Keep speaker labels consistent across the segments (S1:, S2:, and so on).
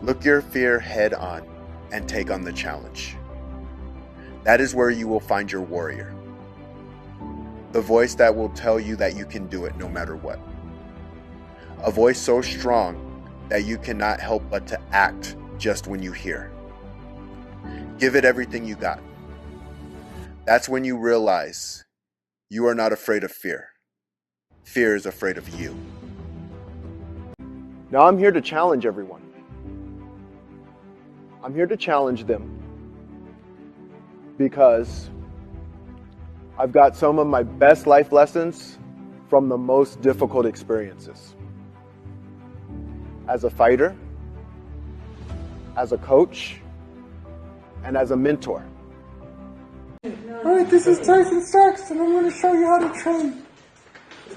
S1: Look your fear head on and take on the challenge. That is where you will find your warrior. The voice that will tell you that you can do it no matter what. A voice so strong that you cannot help but to act just when you hear. Give it everything you got. That's when you realize you are not afraid of fear. Fear is afraid of you.
S2: Now I'm here to challenge everyone. I'm here to challenge them because I've got some of my best life lessons from the most difficult experiences. As a fighter, as a coach, and as a mentor.
S3: Alright, this is Tyson Starks, and I'm going to show you how to train.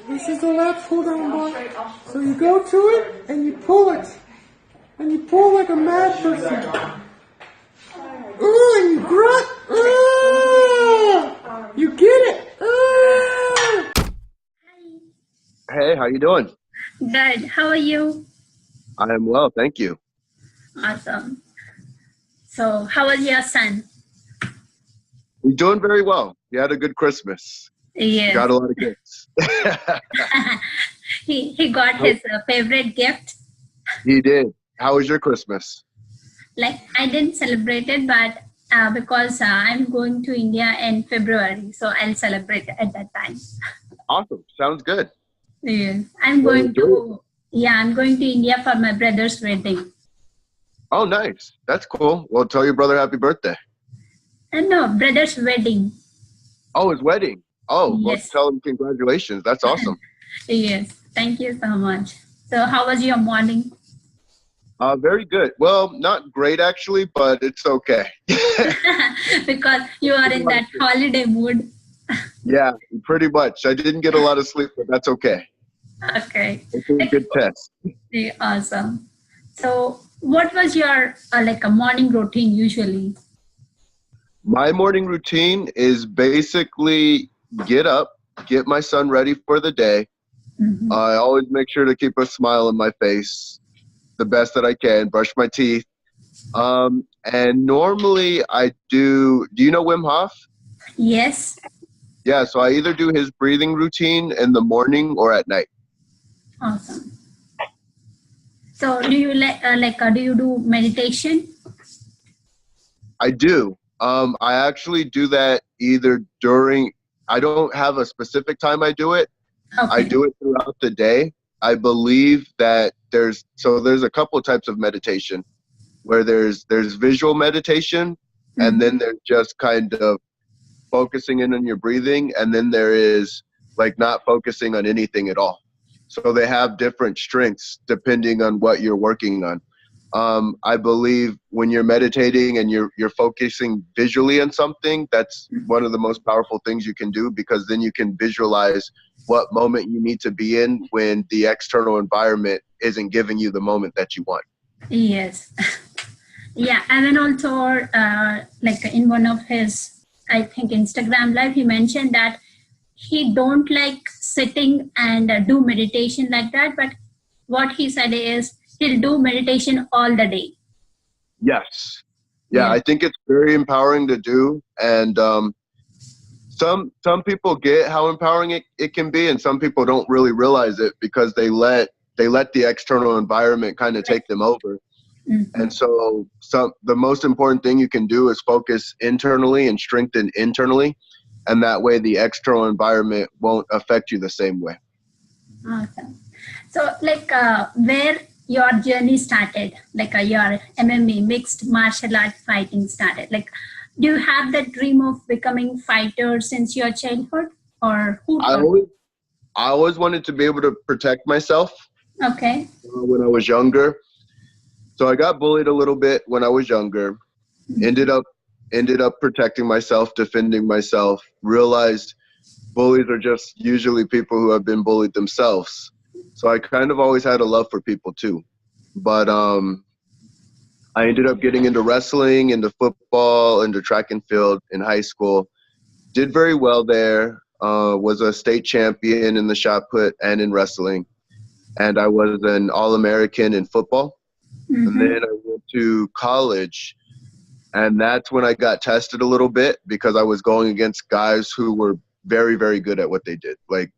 S3: This is the lat pull down bar. So you go to it, and you pull it. And you pull like a mad person. Ooh, and you grunt. Ooh, you get it. Ooh.
S4: Hey, how you doing?
S5: Good. How are you?
S4: I am well, thank you.
S5: Awesome. So, how was your son?
S4: He's doing very well. He had a good Christmas.
S5: Yes.
S4: Got a lot of gifts.
S5: He got his favorite gift.
S4: He did. How was your Christmas?
S5: Like, I didn't celebrate it, but because I'm going to India in February, so I'll celebrate at that time.
S4: Awesome. Sounds good.
S5: Yes. I'm going to India for my brother's wedding.
S4: Oh, nice. That's cool. Well, tell your brother happy birthday.
S5: No, brother's wedding.
S4: Oh, his wedding. Oh,
S5: Yes.
S4: well, tell him congratulations. That's awesome.
S5: Yes. Thank you so much. So, how was your morning?
S4: Very good. Well, not great actually, but it's okay.
S5: Because you are in that holiday mood.
S4: Yeah, pretty much. I didn't get a lot of sleep, but that's okay.
S5: Okay.
S4: It's a good test.
S5: Awesome. So, what was your like a morning routine usually?
S4: My morning routine is basically get up, get my son ready for the day.
S5: Mm-hmm.
S4: I always make sure to keep a smile on my face the best that I can, brush my teeth. And normally I do you know Wim Hof?
S5: Yes.
S4: Yeah, so I either do his breathing routine in the morning or at night.
S5: Awesome. So, do you do you do meditation?
S4: I do. I actually do that either I don't have a specific time I do it.
S5: Okay.
S4: I do it throughout the day. I believe that there's a couple of types of meditation where there's visual meditation, and then there's just kind of focusing in on your breathing, and then there is like not focusing on anything at all. So they have different strengths depending on what you're working on. I believe when you're meditating and you're focusing visually on something, that's one of the most powerful things you can do, because then you can visualize what moment you need to be in when the external environment isn't giving you the moment that you want.
S5: Yes. Yeah, and then also like in one of his, I think, Instagram live, he mentioned that he don't like sitting and do meditation like that, but what he said is he'll do meditation all the day.
S4: Yes. Yeah,
S5: Yeah.
S4: I think it's very empowering to do. And some people get how empowering it can be, and some people don't really realize it because they let the external environment kind of take them over.
S5: Mm-hmm.
S4: And so the most important thing you can do is focus internally and strengthen internally. And that way the external environment won't affect you the same way.
S5: Awesome. So, like, where your journey started, like your MMA, mixed martial art fighting started, like, do you have the dream of becoming fighter since your childhood, or who?
S4: I always wanted to be able to protect myself.
S5: Okay.
S4: When I was younger. So I got bullied a little bit when I was younger. Ended up protecting myself, defending myself. Realized bullies are just usually people who have been bullied themselves. So I kind of always had a love for people too. But I ended up getting into wrestling, into football, into track and field in high school. Did very well there. Was a state champion in the shot put and in wrestling. And I was an All-American in football. And then I went to college, and that's when I got tested a little bit because I was going against guys who were very, very good at what they did. Like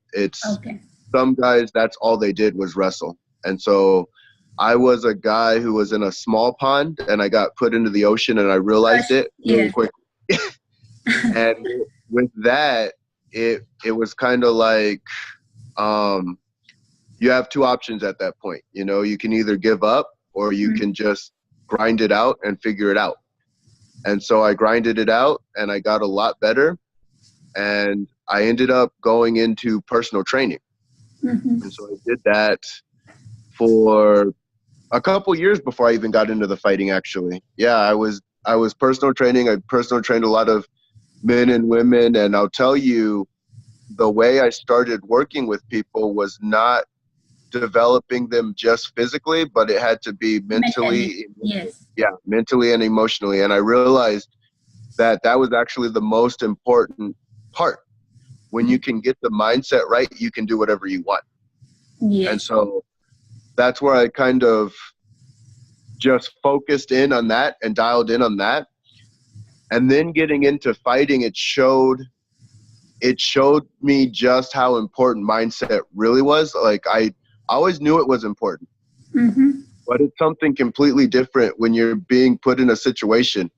S4: some guys, that's all they did was wrestle. And so I was a guy who was in a small pond, and I got put into the ocean, and I realized it really quick. And with that, it was kind of like, you have two options at that point. You know, you can either give up or you can just grind it out and figure it out. And so I grinded it out, and I got a lot better, and I ended up going into personal training. And so I did that for a couple years before I even got into the fighting, actually. Yeah, I was personal training. I personal trained a lot of men and women, and I'll tell you, the way I started working with people was not developing them just physically, but it had to be mentally. Mentally and emotionally. And I realized that that was actually the most important part. When you can get the mindset right, you can do whatever you want. And so that's where I kind of just focused in on that and dialed in on that. And then getting into fighting, it showed me just how important mindset really was. Like I always knew it was important, but it's something completely different when you're being put in a situation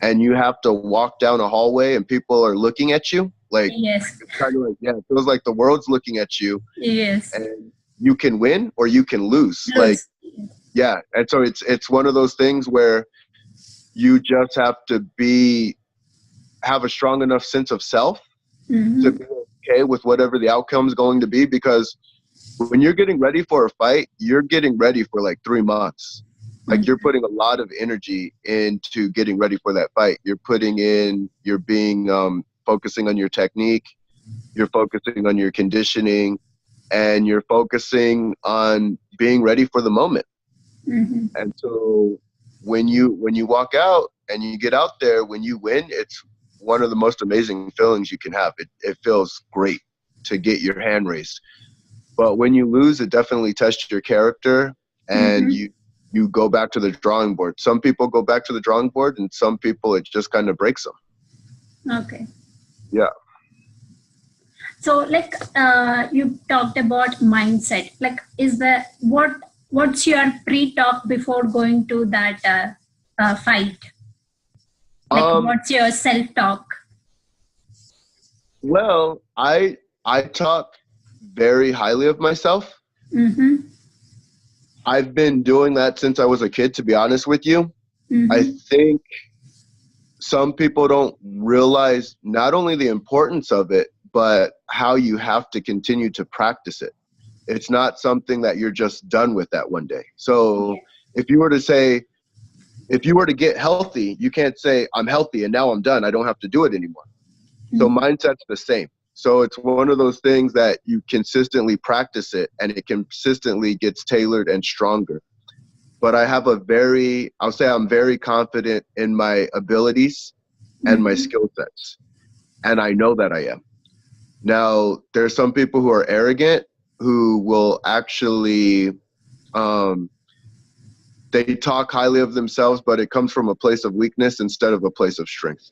S4: and you have to walk down a hallway and people are looking at you. Like, it's kind of like, it feels like the world's looking at you. And you can win or you can lose. Like, and so it's one of those things where you just have to have a strong enough sense of self to be okay with whatever the outcome is going to be, because when you're getting ready for a fight, you're getting ready for like 3 months. Like you're putting a lot of energy into getting ready for that fight. You're focusing on your technique, you're focusing on your conditioning, and you're focusing on being ready for the moment. And so when you walk out and you get out there, when you win, it's one of the most amazing feelings you can have. It feels great to get your hand raised. But when you lose, it definitely tests your character, and you go back to the drawing board. Some people go back to the drawing board, and some people, it just kind of breaks them.
S5: Okay.
S4: Yeah.
S5: So like you talked about mindset. Like what's your pre-talk before going to that fight? Like what's your self-talk?
S4: Well, I talk very highly of myself. I've been doing that since I was a kid, to be honest with you. I think some people don't realize not only the importance of it, but how you have to continue to practice it. It's not something that you're just done with that one day. So if you were to get healthy, you can't say, I'm healthy and now I'm done. I don't have to do it anymore. So mindset's the same. So it's one of those things that you consistently practice it, and it consistently gets tailored and stronger. But I'll say I'm very confident in my abilities and my skill sets. And I know that I am. Now, there's some people who are arrogant who will actually, they talk highly of themselves, but it comes from a place of weakness instead of a place of strength.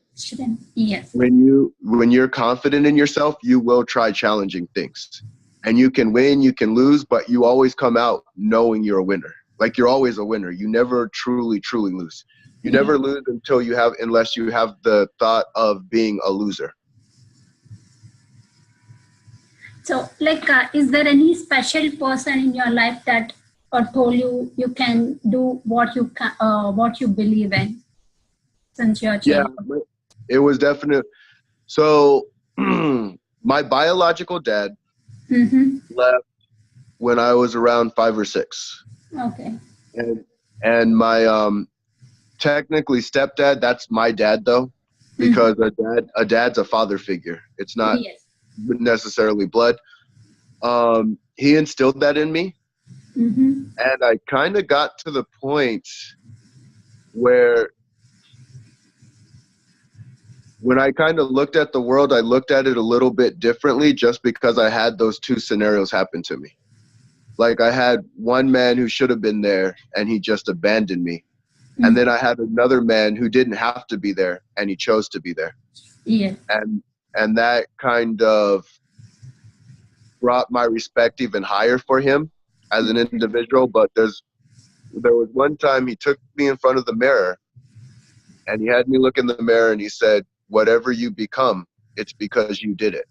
S5: Yes.
S4: When you're confident in yourself, you will try challenging things. And you can win, you can lose, but you always come out knowing you're a winner. Like you're always a winner. You never truly, truly lose. You never lose unless you have the thought of being a loser.
S5: So like, is there any special person in your life that told you can do what you believe in since you're a child?
S4: Yeah, it was definite. So my biological dad left when I was around 5 or 6.
S5: Okay.
S4: And my technically stepdad, that's my dad though, because a dad's a father figure. It's not necessarily blood. He instilled that in me. And I kind of got to the point where when I kind of looked at the world, I looked at it a little bit differently just because I had those 2 scenarios happen to me. Like I had one man who should have been there and he just abandoned me. And then I had another man who didn't have to be there and he chose to be there.
S5: Yes.
S4: And that kind of brought my respect even higher for him as an individual. But there was one time he took me in front of the mirror and he had me look in the mirror and he said, whatever you become, it's because you did it.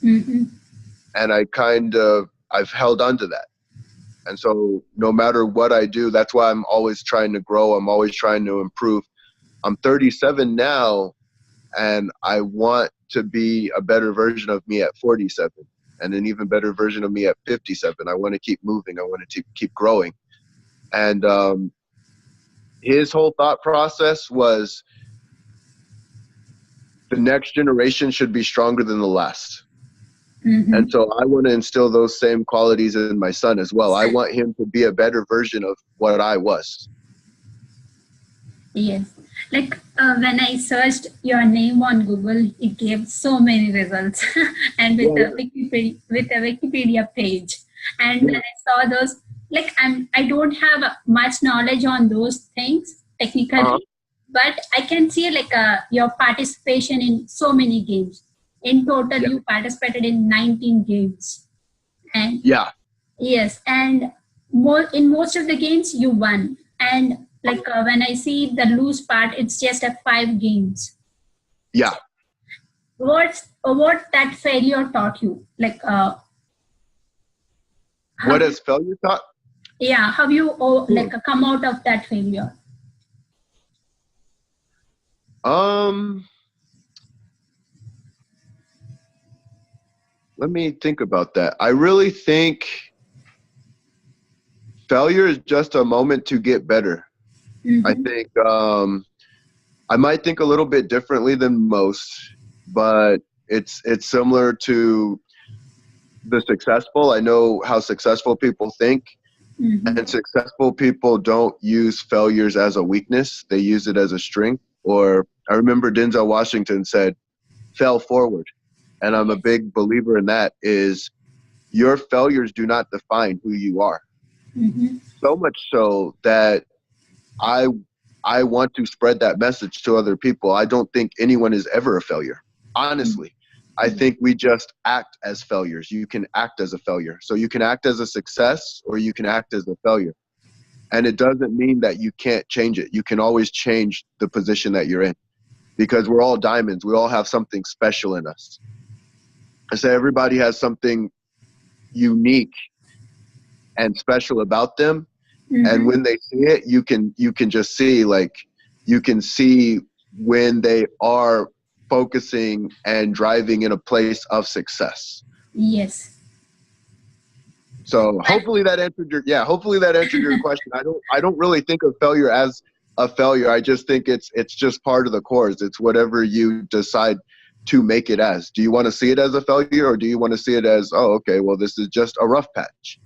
S5: Mm-hmm.
S4: And I've held on to that. And so no matter what I do, that's why I'm always trying to grow. I'm always trying to improve. I'm 37 now, and I want to be a better version of me at 47 and an even better version of me at 57. I want to keep moving. I want to keep growing. And his whole thought process was the next generation should be stronger than the last.
S5: Mm-hmm.
S4: And so I want to instill those same qualities in my son as well. I want him to be a better version of what I was.
S5: Yes. Like when I searched your name on Google, it gave so many results and with a Wikipedia page. And when I saw those, like I don't have much knowledge on those things technically, but I can see like your participation in so many games. In total, you participated in 19 games. And yes, and in most of the games you won. And like when I see the lose part, it's just 5 games.
S4: Yeah.
S5: What that failure taught you? Like
S4: what has failure taught?
S5: Yeah, how you like come out of that failure?
S4: Let me think about that. I really think failure is just a moment to get better. Mm-hmm. I think I might think a little bit differently than most, but it's similar to the successful. I know how successful people think, and successful people don't use failures as a weakness. They use it as a strength. Or I remember Denzel Washington said, "Fail forward." And I'm a big believer in that, is your failures do not define who you are. Mm-hmm. So much so that I want to spread that message to other people. I don't think anyone is ever a failure. Honestly, I think we just act as failures. You can act as a failure. So you can act as a success or you can act as a failure. And it doesn't mean that you can't change it. You can always change the position that you're in, because we're all diamonds. We all have something special in us. I say everybody has something unique and special about them. Mm-hmm. And when they see it, you can just see, like, you can see when they are focusing and driving in a place of success.
S5: Yes.
S4: So hopefully that answered your question. I don't really think of failure as a failure. I just think it's just part of the course. It's whatever you decide to make it as. Do you want to see it as a failure, or do you want to see it as, oh, okay, well, this is just a rough patch?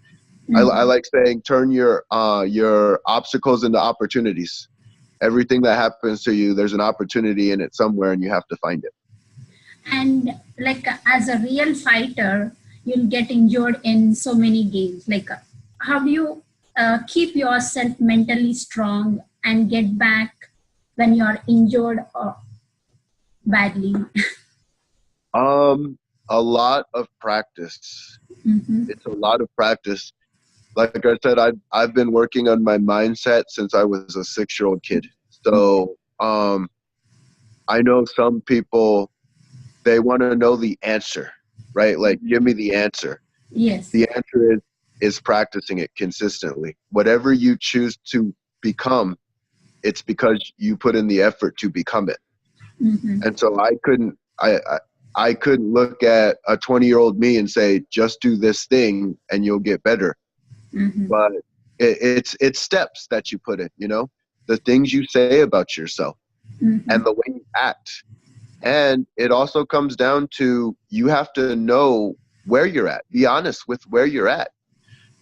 S4: Mm-hmm. I like saying, turn your obstacles into opportunities. Everything that happens to you, there's an opportunity in it somewhere, and you have to find it.
S5: And like as a real fighter, you'll get injured in so many games. Like how do you keep yourself mentally strong and get back when you're injured or badly?
S4: A lot of practice. Mm-hmm. It's a lot of practice. Like I said, I've been working on my mindset since I was a 6-year-old kid. So I know some people, they want to know the answer, right? Like, give me the answer.
S5: Yes.
S4: The answer is practicing it consistently. Whatever you choose to become, it's because you put in the effort to become it. Mm-hmm. And so I couldn't look at a 20-year-old me and say, just do this thing and you'll get better. Mm-hmm. But it's steps that you put in, you know, the things you say about yourself, mm-hmm. and the way you act. And it also comes down to, you have to know where you're at. Be honest with where you're at.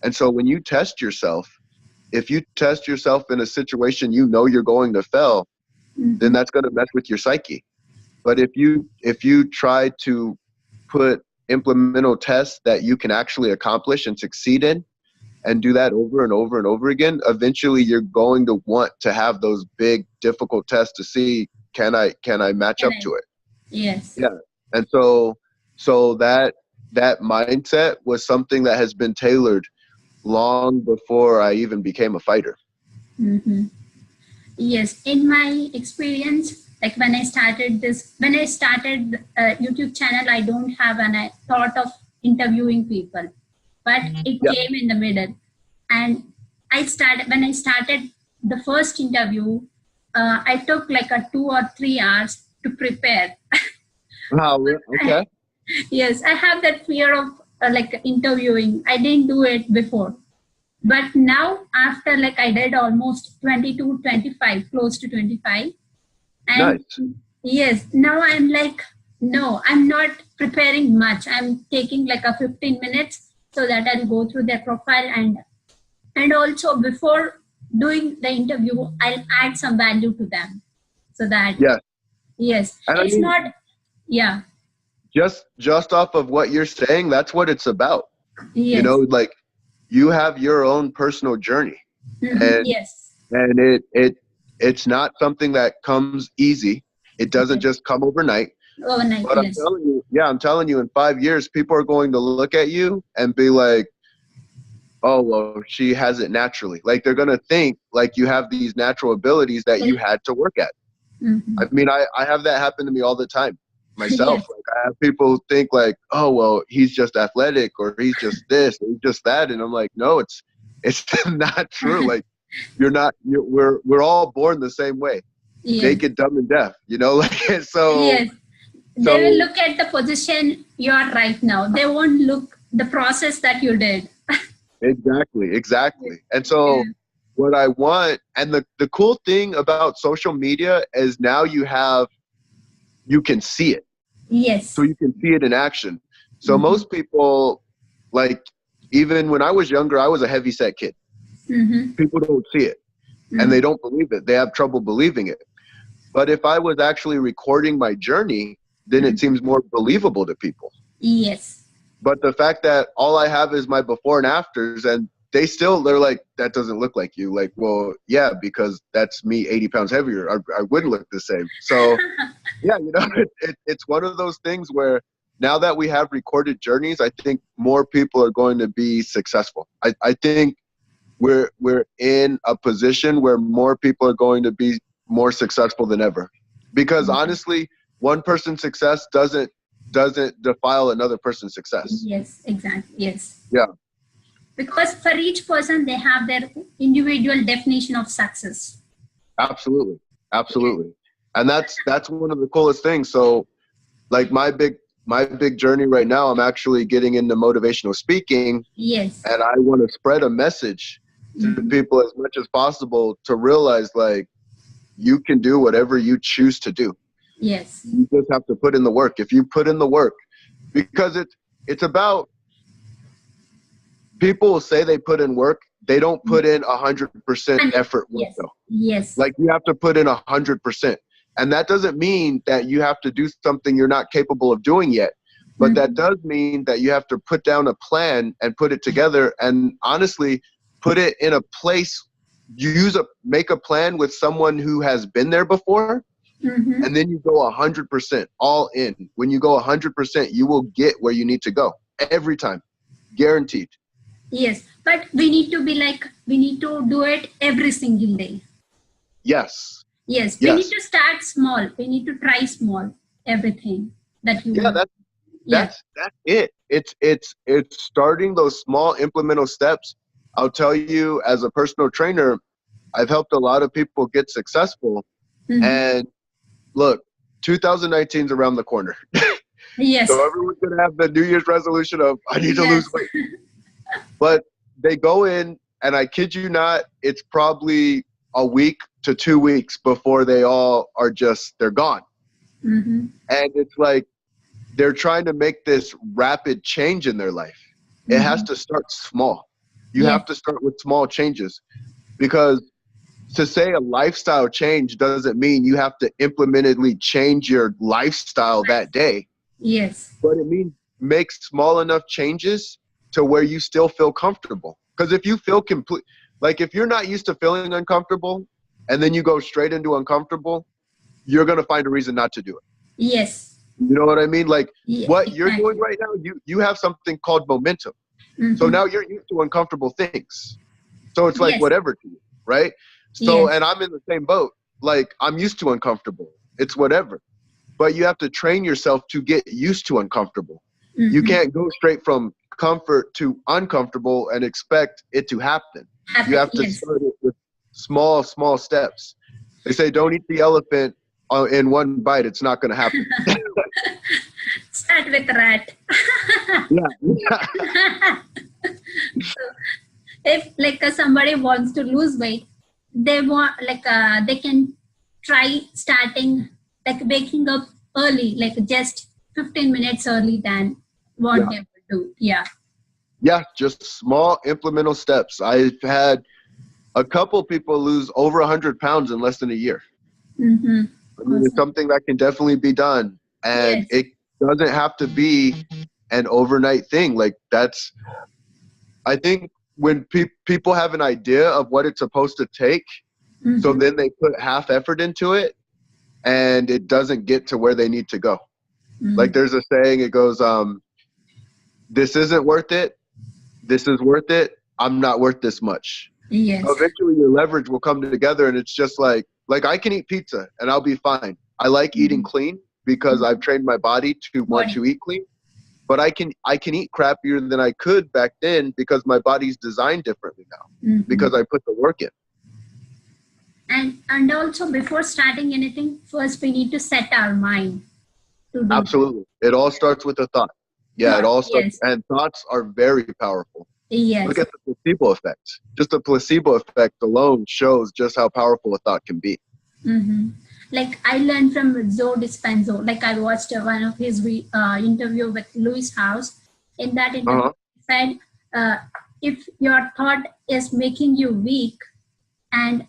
S4: And so when you test yourself, if you test yourself in a situation you know you're going to fail, mm-hmm. then that's going to mess with your psyche. But if you try to implement tests that you can actually accomplish and succeed in, and do that over and over and over again, eventually you're going to want to have those big, difficult tests to see, can I match up to it?
S5: Yes.
S4: Yeah. And so that mindset was something that has been tailored long before I even became a fighter.
S5: Mm-hmm. Yes, in my experience, like when I started YouTube channel, I don't have a thought of interviewing people, but it came in the middle. And when I started the first interview, I took like a 2 or 3 hours to prepare.
S4: Wow, okay.
S5: Yes, I have that fear of like interviewing. I didn't do it before. But now, after like I did almost 22, 25, close to 25. And
S4: Nice.
S5: yes, now I'm like, no, I'm not preparing much. I'm taking like a 15 minutes so that I'll go through their profile, and also before doing the interview, I'll add some value to them. So that, yes,
S4: and
S5: it's not,
S4: just off of what you're saying, that's what it's about.
S5: Yes.
S4: You know, like, you have your own personal journey. And and it's not something that comes easy. It doesn't just come overnight. But I'm telling you, in 5 years, people are going to look at you and be like, oh, well, she has it naturally. Like, they're going to think like you have these natural abilities that you had to work at. I mean, I have that happen to me all the time myself. Like, I have people think like, oh, well, he's just athletic, or he's just this, or he's just that. And I'm like, no, it's not true. Like, we're all born the same way. Naked, dumb, and deaf, you know, like, so.
S5: Yes. They will look at the position you are right now. They won't look the process that you did.
S4: Exactly. And so what I want, and the cool thing about social media is now you can see it.
S5: Yes.
S4: So you can see it in action. So most people, like, even when I was younger, I was a heavyset kid. People don't see it, and they don't believe it. They have trouble believing it. But if I was actually recording my journey, then it seems more believable to people.
S5: Yes.
S4: But the fact that all I have is my before and afters, and they're like, that doesn't look like you. Like, well, yeah, because that's me 80 pounds heavier. I wouldn't look the same. So yeah, you know, it's one of those things where now that we have recorded journeys, I think more people are going to be successful. I think we're in a position where more people are going to be more successful than ever. Because honestly, one person's success doesn't defile another person's success.
S5: Yes, exactly. Yes.
S4: Yeah.
S5: Because for each person, they have their individual definition of success.
S4: Absolutely. And that's one of the coolest things. So, like, my big journey right now, I'm actually getting into motivational speaking.
S5: Yes.
S4: And I want to spread a message to people as much as possible to realize, like, you can do whatever you choose to do.
S5: Yes.
S4: You just have to put in the work. If you put in the work, because it's about, people will say they put in work. They don't put in 100% effort work, though.
S5: Yes.
S4: Like, you have to put in 100%. And that doesn't mean that you have to do something you're not capable of doing yet. But that does mean that you have to put down a plan and put it together, and honestly put it in a place. Make a plan with someone who has been there before, and then you go 100% all in. When you go 100%, you will get where you need to go every time, guaranteed.
S5: Yes, but we need to do it every single day.
S4: Yes.
S5: Yes, we need to start small. We need to try small, everything that you want.
S4: That's it. It's starting those small implementable steps. I'll tell you, as a personal trainer, I've helped a lot of people get successful. And look, 2019 is around the corner.
S5: Yes.
S4: So everyone's going to have the New Year's resolution of, I need to lose weight. But they go in, and I kid you not, it's probably a week to 2 weeks before they all are they're gone. And it's like, they're trying to make this rapid change in their life. It has to start small. You have to start with small changes, because to say a lifestyle change doesn't mean you have to implementedly change your lifestyle that day.
S5: Yes.
S4: But it means make small enough changes to where you still feel comfortable. Because if you feel complete, like if you're not used to feeling uncomfortable and then you go straight into uncomfortable, you're going to find a reason not to do it.
S5: Yes.
S4: You know what I mean? Like
S5: Yeah,
S4: what you're
S5: exactly.
S4: doing right now, you have something called momentum. So now you're used to uncomfortable things. So it's like
S5: Yes.
S4: whatever to you, right? So,
S5: Yes.
S4: and I'm in the same boat. Like I'm used to uncomfortable. It's whatever. But you have to train yourself to get used to uncomfortable. You can't go straight from comfort to uncomfortable and expect it to happen. You have to
S5: Yes.
S4: start it with small, small steps. They say don't eat the elephant in one bite. It's not going to happen.
S5: Start with rat.
S4: Yeah.
S5: If like somebody wants to lose weight, they want like they can try starting like waking up early, like just 15 minutes early than what they would do. Yeah.
S4: Yeah, just small implemental steps. I've had a couple people lose over 100 pounds in less than a year. I mean, it's something that can definitely be done, and it doesn't have to be an overnight thing. Like that's, I think when people have an idea of what it's supposed to take, so then they put half effort into it, and it doesn't get to where they need to go. Like there's a saying, it goes, this isn't worth it. This is worth it. I'm not worth this much.
S5: Yes.
S4: So eventually your leverage will come together, and it's just like I can eat pizza and I'll be fine. I like eating clean because I've trained my body to want to eat clean. But I can eat crappier than I could back then because my body's designed differently now because I put the work in.
S5: And also before starting anything, first we need to set our mind to do
S4: Absolutely. It all starts with a thought. Yeah, it all starts, and thoughts are very powerful.
S5: Yes.
S4: Look at the placebo effect. Just the placebo effect alone shows just how powerful a thought can be.
S5: Like I learned from Joe Dispenza. Like I watched one of his interview with Louis House. In that interview, he said, if your thought is making you weak, and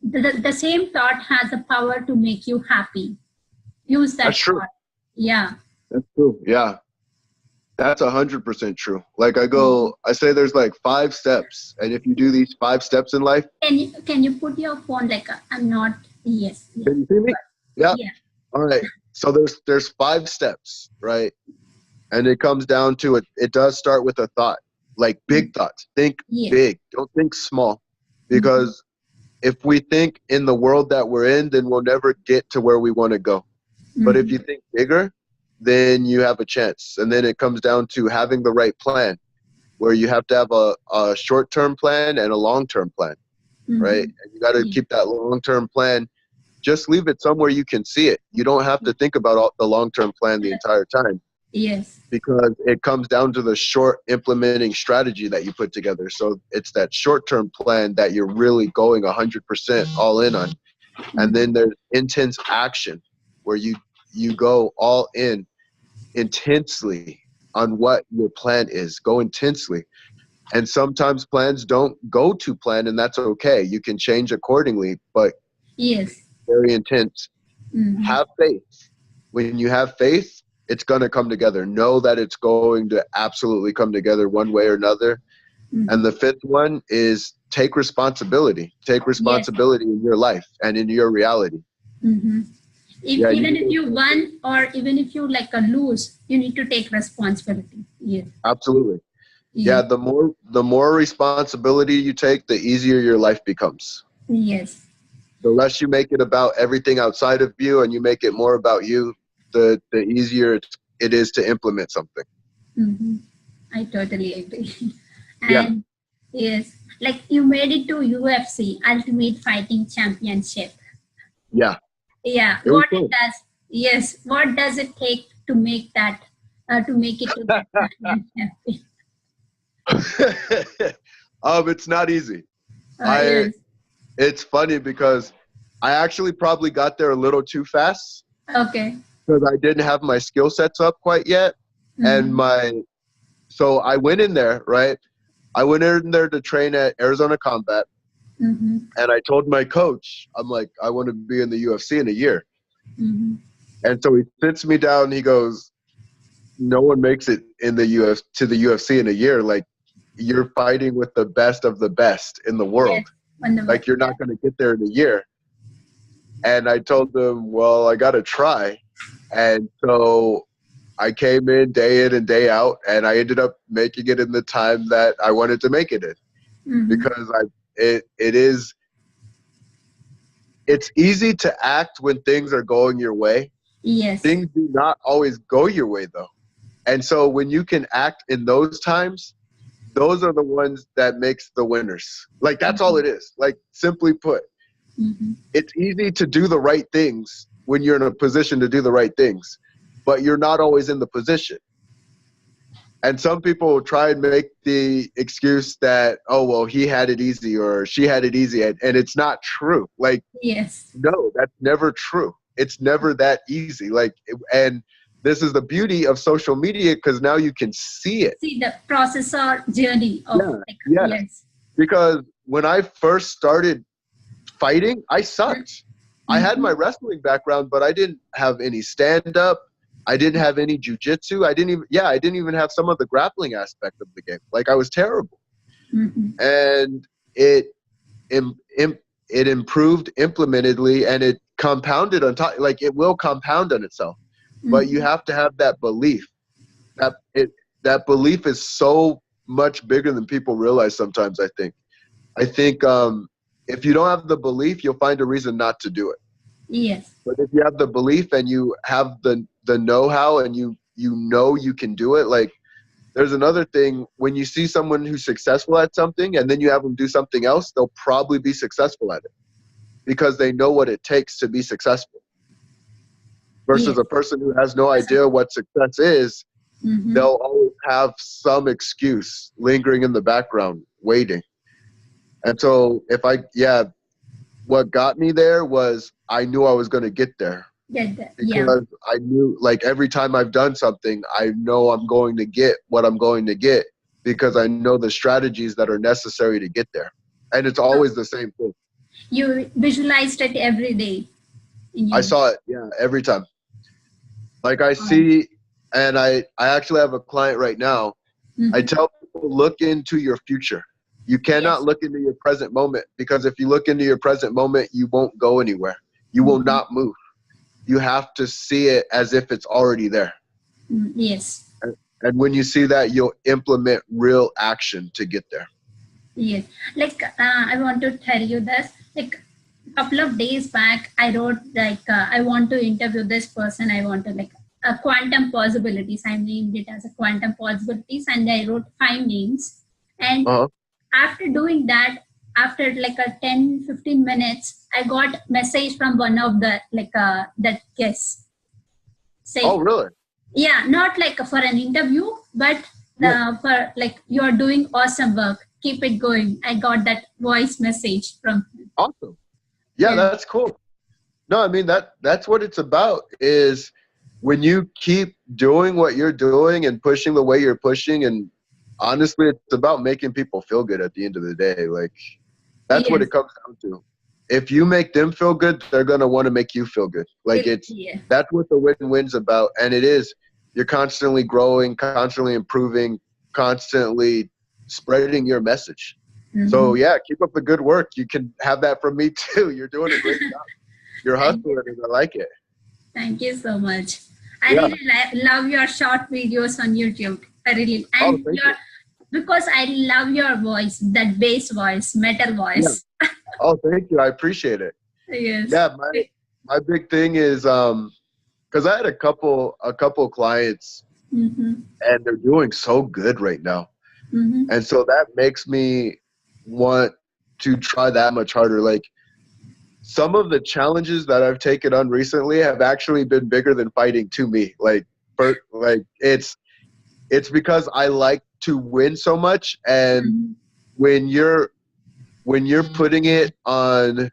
S5: the same thought has the power to make you happy. Use that.
S4: That's true.
S5: thought. Yeah.
S4: That's true. Yeah. That's 100% true. Like I say there's like 5 steps. And if you do these 5 steps in life.
S5: Can you put your phone like I'm not, yes.
S4: Can you see me? Yeah. All right. So there's 5 steps, right? And it comes down to it does start with a thought, like big thoughts. Think big. Don't think small. Because if we think in the world that we're in, then we'll never get to where we want to go. But if you think bigger, then you have a chance. And then it comes down to having the right plan, where you have to have a short-term plan and a long-term plan, right? And you got to keep that long-term plan. Just leave it somewhere you can see it. You don't have to think about the long-term plan the entire time.
S5: Yes.
S4: Because it comes down to the short implementing strategy that you put together. So it's that short-term plan that you're really going 100% all in on. And then there's intense action, where you go all in intensely on what your plan is. Go intensely. And sometimes plans don't go to plan, and that's okay. You can change accordingly, but very intense. Have faith. When you have faith, it's going to come together. Know that it's going to absolutely come together one way or another. And the 5th one is take responsibility. Take responsibility in your life and in your reality.
S5: Even if you won or even if you lose, you need to take responsibility.
S4: Absolutely. Yeah, the more responsibility you take, the easier your life becomes.
S5: Yes.
S4: The less you make it about everything outside of you and you make it more about you, the easier it is to implement something.
S5: I totally agree. And yes, like you made it to UFC, Ultimate Fighting Championship.
S4: Yeah.
S5: What it does? Yes. What does it take to make that? To make it to that championship?
S4: It's not easy. It's funny because I actually probably got there a little too fast.
S5: Okay.
S4: Because I didn't have my skill sets up quite yet, and so I went in there, right? I went in there to train at Arizona Combat. And I told my coach, I'm like, I want to be in the UFC in a year. And so he sits me down and he goes, no one makes it in the to the UFC in a year. Like, you're fighting with the best of the best in the world. Like you're not going to get there in a year. And I told them, well, I got to try. And so I came in and day out, and I ended up making it in the time that I wanted to make it in. Because it's easy to act when things are going your way.
S5: Yes.
S4: Things do not always go your way though. And so when you can act in those times, those are the ones that makes the winners. Like that's all it is. Like simply put, it's easy to do the right things when you're in a position to do the right things, but you're not always in the position. And some people will try and make the excuse that, oh, well, he had it easy or she had it easy. And it's not true. Like,
S5: yes.
S4: No, that's never true. It's never that easy. Like, and this is the beauty of social media because now you can see it.
S5: See the process or journey of
S4: yes. Because when I first started fighting, I sucked. I had my wrestling background, but I didn't have any stand-up. I didn't have any jujitsu. I didn't even have some of the grappling aspect of the game. Like I was terrible. And it improved implementedly, and it compounded on top. Like it will compound on itself, but you have to have that belief. That belief is so much bigger than people realize sometimes. I think if you don't have the belief, you'll find a reason not to do it.
S5: Yes.
S4: But if you have the belief and you have the know-how and you know you can do it, like there's another thing, when you see someone who's successful at something and then you have them do something else, they'll probably be successful at it because they know what it takes to be successful. Versus a person who has no idea what success is, they'll always have some excuse lingering in the background, waiting. And so what got me there was I knew I was going to get there. Because I knew, like, every time I've done something, I know I'm going to get what I'm going to get because I know the strategies that are necessary to get there. And it's always the same thing.
S5: You visualized it every day.
S4: I saw it, every time. Like I see, and I actually have a client right now. I tell people, look into your future. You cannot look into your present moment because if you look into your present moment, you won't go anywhere. You will not move. You have to see it as if it's already there.
S5: Yes.
S4: And when you see that, you'll implement real action to get there.
S5: Yes. Like, I want to tell you this. Like, a couple of days back, I wrote, like, I want to interview this person. I want to, like, quantum possibilities. I named it as a quantum possibilities. And I wrote 5 names. And after doing that, after like a 10-15 minutes, I got message from one of the that guests saying,
S4: oh really?
S5: Yeah, not like for an interview, but for like, you're doing awesome work, keep it going. I got that voice message from him.
S4: Awesome. Yeah, that's cool. No, I mean that's what it's about, is when you keep doing what you're doing and pushing the way you're pushing, and honestly, it's about making people feel good at the end of the day. Like, that's what it comes down to. If you make them feel good, they're going to want to make you feel good. Like that's what the win-win's about. And it is, you're constantly growing, constantly improving, constantly spreading your message. So keep up the good work. You can have that from me too. You're doing a great job. You're hustling and I like it.
S5: Thank you so much. I really love your short videos on YouTube. I really, and because I love your voice, that bass voice, metal voice.
S4: Oh, thank you. I appreciate it.
S5: Yes.
S4: Yeah, my big thing is because I had a couple clients and they're doing so good right now, and so that makes me want to try that much harder. Like, some of the challenges that I've taken on recently have actually been bigger than fighting to me. It's because I like to win so much, and when you're putting it on,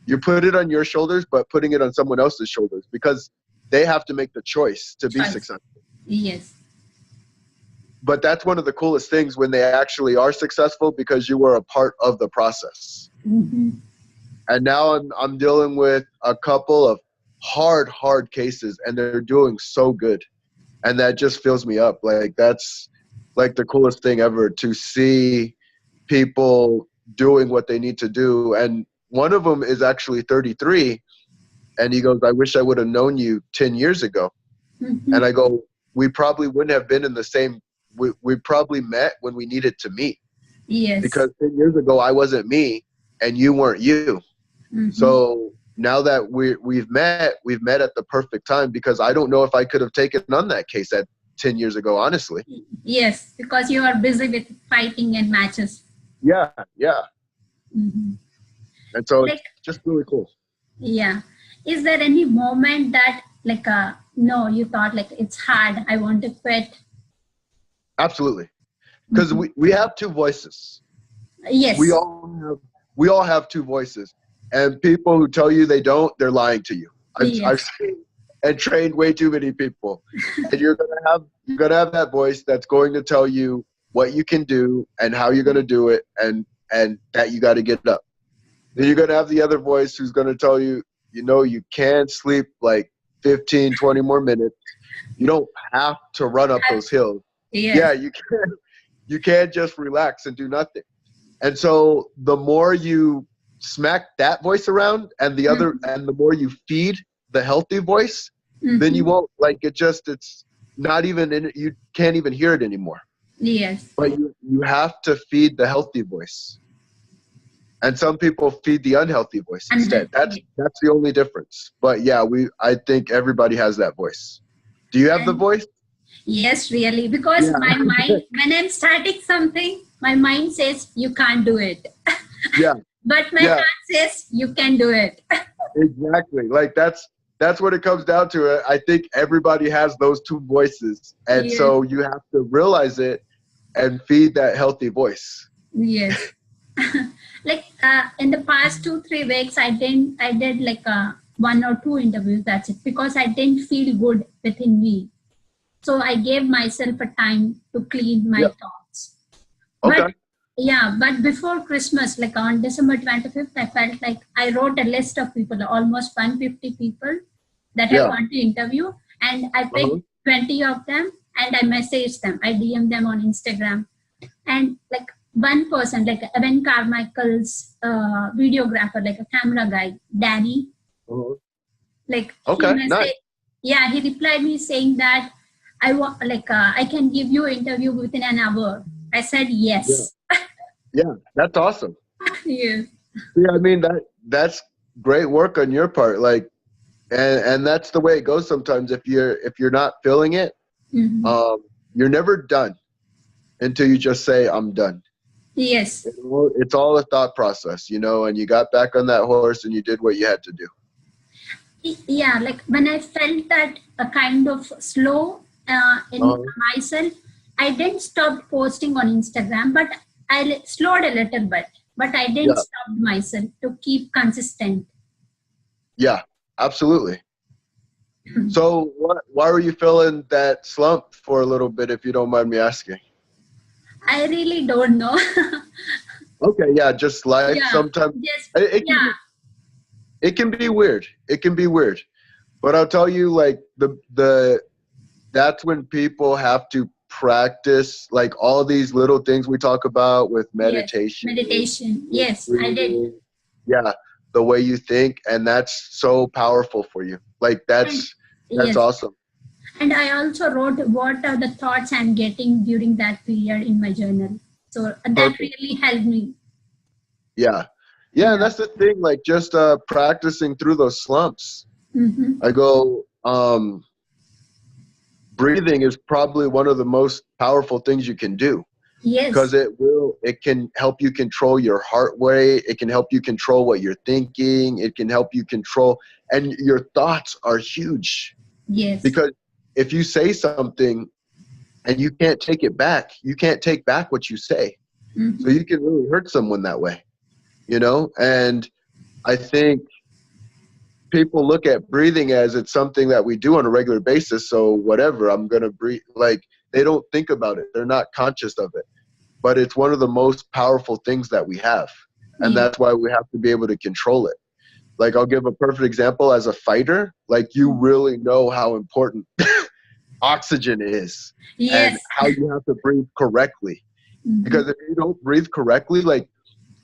S4: you put it on your shoulders, but putting it on someone else's shoulders because they have to make the choice to be successful.
S5: Yes.
S4: But that's one of the coolest things when they actually are successful, because you were a part of the process. And now I'm dealing with a couple of hard cases, and they're doing so good. And that just fills me up. Like, that's like the coolest thing ever to see people doing what they need to do. And one of them is actually 33, and he goes, I wish I would have known you 10 years ago.
S5: Mhm.
S4: And I go, we probably wouldn't have been in the same, we probably met when we needed to meet,
S5: Yes.
S4: because 10 years ago I wasn't me and you weren't you.
S5: Mhm.
S4: So now that we've met at the perfect time, because I don't know if I could have taken on that case at 10 years ago, honestly.
S5: Yes, because you are busy with fighting and matches.
S4: Yeah.
S5: Mhm.
S4: And so
S5: Like,
S4: it's just really cool.
S5: yeah. Is there any moment that like no, you thought like it's hard, I want to quit?
S4: Absolutely. Because we have two voices.
S5: Yes.
S4: We all have two voices. And people who tell you they don't, they're lying to you. I've seen and trained way too many people. And you're gonna have that voice that's going to tell you what you can do and how you're gonna do it, and that you gotta get up. Then you're gonna have the other voice who's gonna tell you, you can sleep like 15, 20 more minutes. You don't have to run up those hills.
S5: Yes.
S4: Yeah, you can't just relax and do nothing. And so the more you smack that voice around, and the other, and the more you feed the healthy voice, then you won't, like, it's not even in it. You can't even hear it anymore.
S5: Yes.
S4: But you have to feed the healthy voice. And some people feed the unhealthy voice instead. That's the only difference. But yeah, I think everybody has that voice. Do you have the voice?
S5: Yes, really. Because my mind, when I'm starting something, my mind says you can't do it.
S4: Yeah.
S5: But my heart says you can do it.
S4: Exactly. Like that's what it comes down to. I think everybody has those two voices. And so you have to realize it and feed that healthy voice.
S5: Yes. Like in the past 2-3 weeks, I did like 1 or 2 interviews. That's it, because I didn't feel good within me. So I gave myself a time to clean my thoughts.
S4: Okay.
S5: But before Christmas, like on December 25th, I felt like I wrote a list of people, almost 150 people that I want to interview. And I picked 20 of them and I messaged them. I DM'd them on Instagram. And like one person, like Evan Carmichael's videographer, like a camera guy, Danny, like he replied me saying that I can give you an interview within an hour. I said yes.
S4: Yeah, that's awesome.
S5: Yes.
S4: Yeah, I mean that's great work on your part. Like, and that's the way it goes sometimes. If you're not feeling it, you're never done until you just say I'm done.
S5: Yes.
S4: It's all a thought process, and you got back on that horse and you did what you had to do.
S5: Yeah, like when I felt that a kind of slow in myself, I didn't stop posting on Instagram, but I slowed a little bit. But I didn't stop myself to keep consistent.
S4: Yeah, absolutely. So why were you feeling that slump for a little bit, if you don't mind me asking?
S5: I really don't know.
S4: Okay, yeah, just life. Sometimes it can be weird. It can be weird. But I'll tell you, like, that's when people have to practice, like, all these little things we talk about with meditation.
S5: Yes, I did.
S4: Yeah, the way you think, and that's so powerful for you. Like, that's awesome.
S5: And I also wrote what are the thoughts I'm getting during that period in my journal. So that really helped me.
S4: Yeah, that's the thing. Like, just practicing through those slumps. I go, breathing is probably one of the most powerful things you can do.
S5: Yes.
S4: Because it can help you control your heart rate. It can help you control what you're thinking. It can help you control, and your thoughts are huge.
S5: Yes.
S4: Because if you say something and you can't take it back, you can't take back what you say. So you can really hurt someone that way, And I think people look at breathing as it's something that we do on a regular basis. So whatever, I'm going to breathe. Like, they don't think about it. They're not conscious of it. But it's one of the most powerful things that we have. And that's why we have to be able to control it. Like, I'll give a perfect example. As a fighter, like, you really know how important oxygen is and
S5: Yes.
S4: how you have to breathe correctly.
S5: Mhm.
S4: Because if you don't breathe correctly, like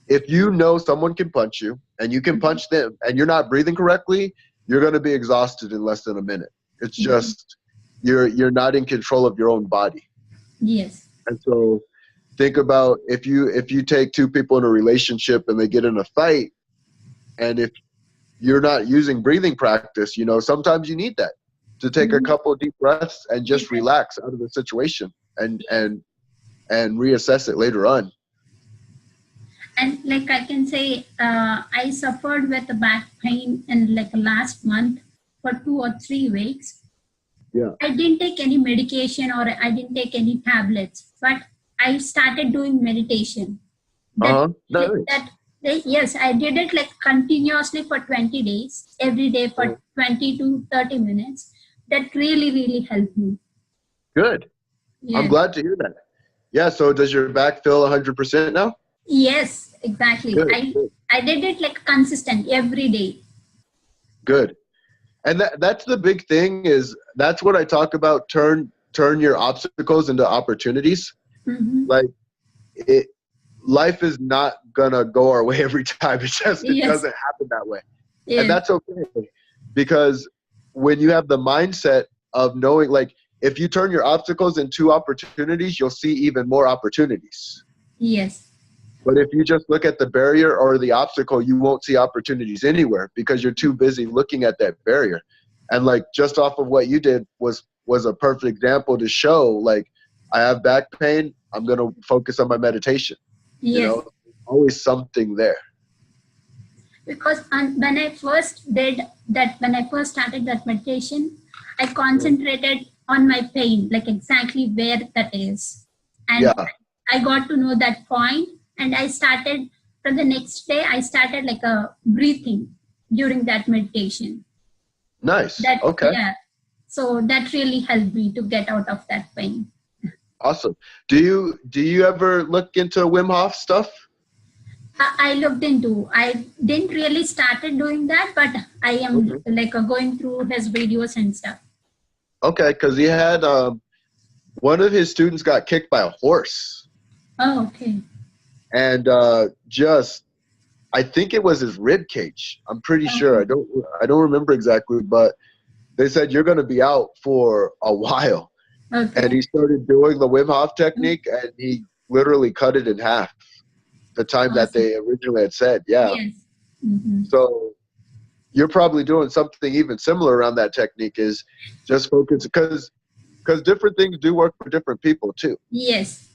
S4: if you know someone can punch you and you can punch them and you're not breathing correctly, you're going to be exhausted in less than a minute. It's just you're not in control of your own body.
S5: Yes.
S4: And so think about if you take two people in a relationship and they get in a fight, and if you're not using breathing practice, you know, sometimes you need that to take a couple of deep breaths and just relax out of the situation and reassess it later on.
S5: And like I can say, I suffered with the back pain in like last month for 2 or 3 weeks.
S4: Yeah.
S5: I didn't take any medication or I didn't take any tablets, but I started doing meditation.
S4: Nice.
S5: Yes, I did it like continuously for 20 days, every day for 20 to 30 minutes. That really, really helped me.
S4: Good.
S5: Yes.
S4: I'm glad to hear that. Yeah. So does your back feel 100% now?
S5: Yes, exactly.
S4: Good.
S5: I did it like consistent every day.
S4: Good. And that's the big thing is that's what I talk about. Turn your obstacles into opportunities. Like life is not gonna go our way every time. It doesn't happen that way.
S5: Yes.
S4: And that's okay, because when you have the mindset of knowing, like if you turn your obstacles into opportunities, you'll see even more opportunities.
S5: Yes.
S4: But if you just look at the barrier or the obstacle, you won't see opportunities anywhere because you're too busy looking at that barrier. And like just off of what you did was a perfect example to show, like, I have back pain, I'm going to focus on my meditation.
S5: Yes.
S4: You know, always something there.
S5: Because when I first started that meditation, I concentrated on my pain, like exactly where that is. And I got to know that point. And I started, from the next day, I started like a breathing during that meditation.
S4: Nice. Okay.
S5: Yeah. So that really helped me to get out of that pain.
S4: Awesome. Do you ever look into Wim Hof stuff?
S5: I looked into. I didn't really started doing that, but I am like going through his videos and stuff.
S4: Okay, because he had one of his students got kicked by a horse.
S5: Oh, okay.
S4: And I think it was his rib cage. I'm pretty sure. I don't remember exactly, but they said you're going to be out for a while.
S5: Okay.
S4: And he started doing the Wim Hof technique, and he literally cut it in half the time that they originally had said. Yeah.
S5: Yes.
S4: So you're probably doing something even similar around that technique, is just focus, because different things do work for different people too.
S5: Yes.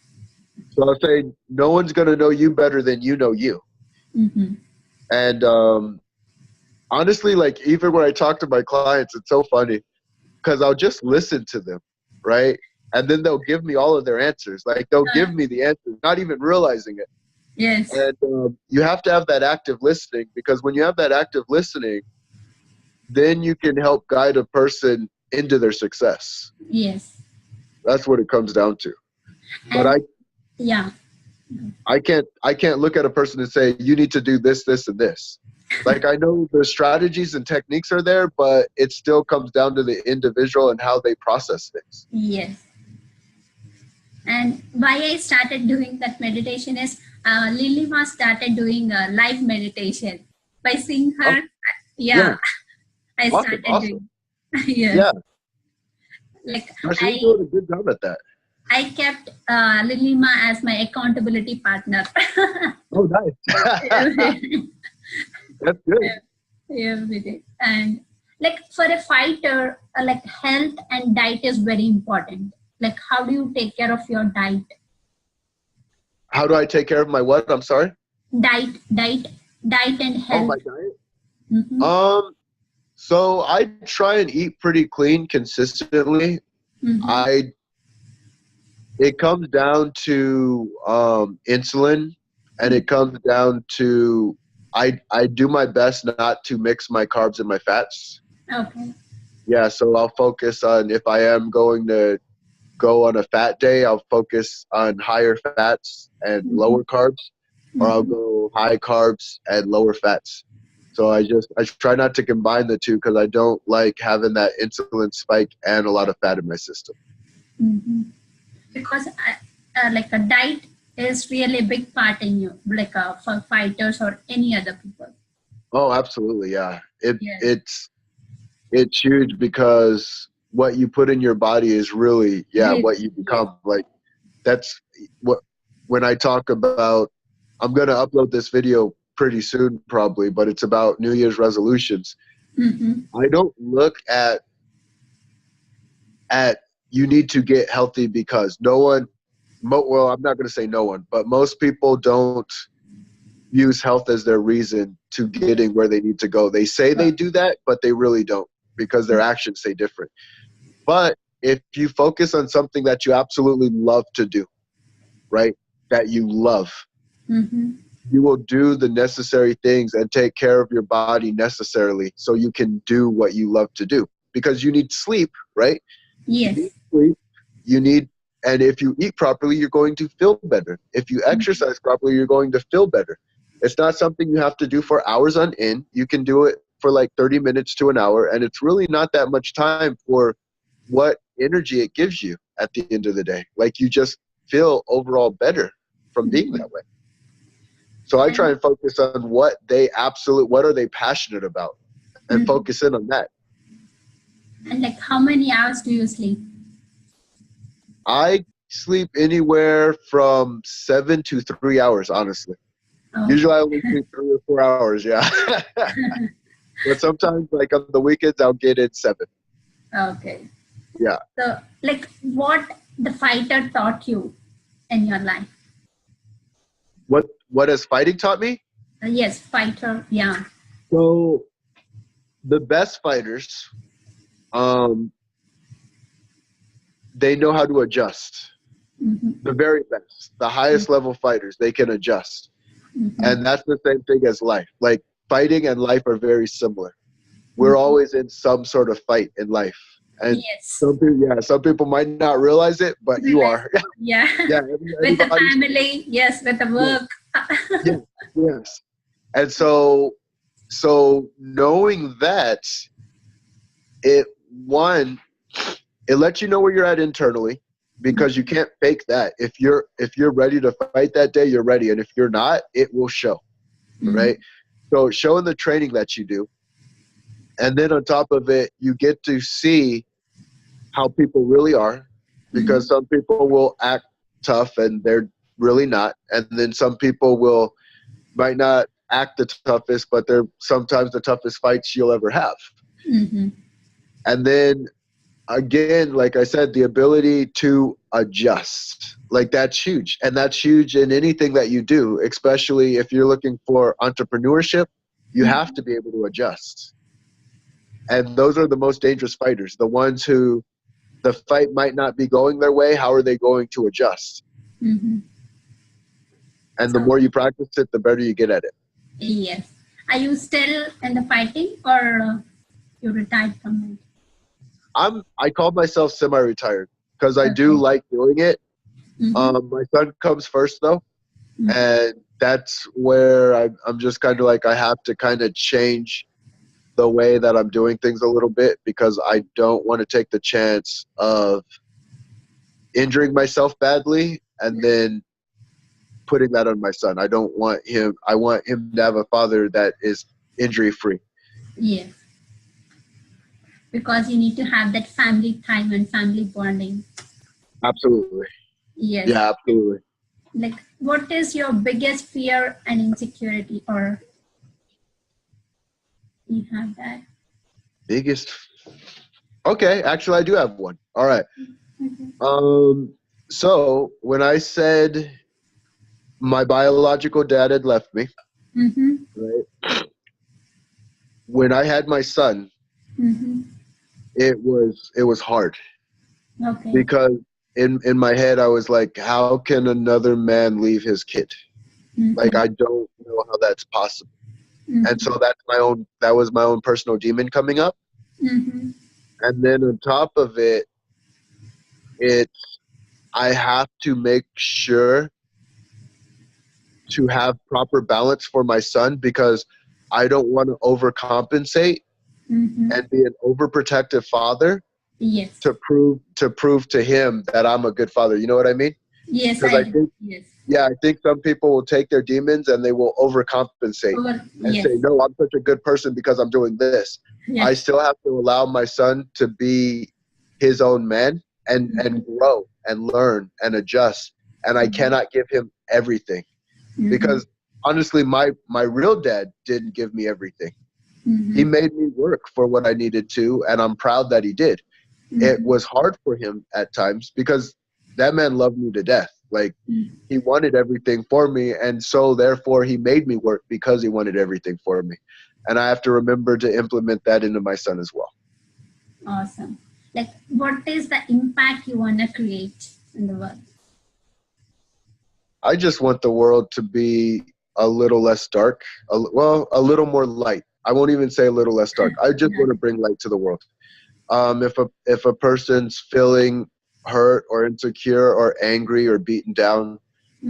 S4: So I'll say no one's going to know you better than you know you. And honestly, like even when I talk to my clients, it's so funny because I'll just listen to them, right? And then they'll give me all of their answers. Like they'll give me the answers, not even realizing it.
S5: Yes.
S4: And you have to have that active listening, because when you have that active listening, then you can help guide a person into their success.
S5: Yes.
S4: That's what it comes down to. But I can't look at a person and say, you need to do this, this, and this. Like I know the strategies and techniques are there, but it still comes down to the individual and how they process things.
S5: Yes. And why I started doing that meditation is Lilima started doing live meditation. By seeing her, I started doing.
S4: Yeah.
S5: Like
S4: she's doing a good job at that.
S5: I kept Lilima as my accountability partner.
S4: Oh, nice. That's good.
S5: Every day. And like for a fighter, like health and diet is very important. Like how do you take care of your diet?
S4: How do I take care of my what? I'm sorry?
S5: Diet and health.
S4: Oh, my diet? So I try and eat pretty clean consistently. It comes down to insulin, and it comes down to I do my best not to mix my carbs and my fats.
S5: Okay.
S4: Yeah, so I'll focus on, if I am going to go on a fat day, I'll focus on higher fats and lower carbs, or I'll go high carbs and lower fats. So I try not to combine the two because I don't like having that insulin spike and a lot of fat in my system.
S5: Because like a diet is really a big part in you, like for fighters or any other people.
S4: Oh, absolutely, yeah.
S5: Yes.
S4: It's huge because what you put in your body is really what you
S5: Yes.
S4: become. Like that's what when I talk about. I'm gonna upload this video pretty soon, probably, but it's about New Year's resolutions. I don't look at you need to get healthy because no one. Well, I'm not gonna say no one, but most people don't use health as their reason to getting where they need to go. They say they do that, but they really don't because their actions say different. But if you focus on something that you absolutely love to do, right, that you love, you will do the necessary things and take care of your body necessarily so you can do what you love to do. Because you need sleep, right?
S5: Yes.
S4: You need sleep, you need, and if you eat properly, you're going to feel better. If you exercise properly, you're going to feel better. It's not something you have to do for hours on end. You can do it for like 30 minutes to an hour, and it's really not that much time for what energy it gives you at the end of the day. Like you just feel overall better from being that way. So I try and focus on what are they passionate about and focus in on that.
S5: And like how many hours do you sleep?
S4: I sleep anywhere from 7 to 3 hours, honestly.
S5: Oh.
S4: Usually I only sleep 3 or 4 hours, yeah. But sometimes, like on the weekends, I'll get in 7.
S5: Okay.
S4: Yeah.
S5: So, like, what the fighter taught you in your life?
S4: What has fighting taught me?
S5: Yes, fighter. Yeah.
S4: So, the best fighters, they know how to adjust. The very best, the highest level fighters, they can adjust. And that's the same thing as life. Like fighting and life are very similar. We're always in some sort of fight in life. And
S5: Yes.
S4: some people might not realize it, but you are.
S5: Yeah. With the family, yes, with the work.
S4: Yes. And so knowing that, it lets you know where you're at internally, because you can't fake that. If you're ready to fight that day, you're ready. And if you're not, it will show. Right? So showing the training that you do. And then on top of it, you get to see how people really are, because some people will act tough and they're really not. And then some people might not act the toughest, but they're sometimes the toughest fights you'll ever have. And then again, like I said, the ability to adjust, like that's huge. And that's huge in anything that you do, especially if you're looking for entrepreneurship. You have to be able to adjust. And those are the most dangerous fighters, the ones who the fight might not be going their way. How are they going to adjust? And the more you practice it, the better you get at it.
S5: Yes. Are you still in the fighting, or you retired from it?
S4: I call myself semi-retired because I do like doing it. My son comes first though. And that's where I'm just kind of like, I have to kind of change the way that I'm doing things a little bit, because I don't want to take the chance of injuring myself badly and then putting that on my son. I want him to have a father that is injury free.
S5: Yes. Because you need to have that family time and family bonding.
S4: Absolutely.
S5: Yes.
S4: Yeah, absolutely.
S5: Like, what is your biggest fear and insecurity, or you have that?
S4: Biggest. Okay, actually, I do have one. All right. So when I said my biological dad had left me, right? When I had my son, it was hard.
S5: Okay.
S4: Because in my head I was like, how can another man leave his kid? Like, I don't know how that's possible. And so that was my own personal demon coming up. And then on top of it, I have to make sure to have proper balance for my son, because I don't want to overcompensate and be an overprotective father
S5: Yes.
S4: to prove to him that I'm a good father. You know what I mean?
S5: Yes,
S4: Because I think,
S5: yes.
S4: yeah, I think some people will take their demons and they will overcompensate and
S5: Yes.
S4: say, no, I'm such a good person because I'm doing this.
S5: Yes.
S4: I still have to allow my son to be his own man and grow and learn and adjust. And I cannot give him everything because honestly, my real dad didn't give me everything. He made me work for what I needed to, and I'm proud that he did. It was hard for him at times because that man loved me to death. Like, he wanted everything for me, and so therefore he made me work because he wanted everything for me. And I have to remember to implement that into my son as well.
S5: Awesome. Like, what is the impact you want to create in the world?
S4: I just want the world to be a little less dark, a little more light. I won't even say a little less dark. I just want to bring light to the world. If a person's feeling hurt or insecure or angry or beaten down,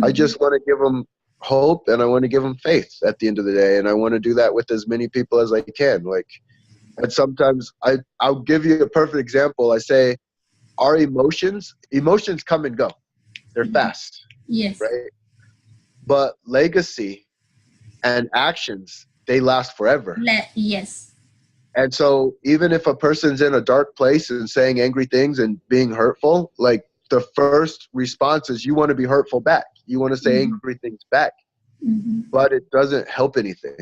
S4: I just want to give them hope, and I want to give them faith at the end of the day. And I want to do that with as many people as I can. Like, and sometimes I'll give you a perfect example. I say our emotions come and go. They're fast.
S5: Yes.
S4: Right? But legacy and actions, they last forever.
S5: Yes.
S4: And so even if a person's in a dark place and saying angry things and being hurtful, like, the first response is you want to be hurtful back. You want to say angry things back. But it doesn't help anything.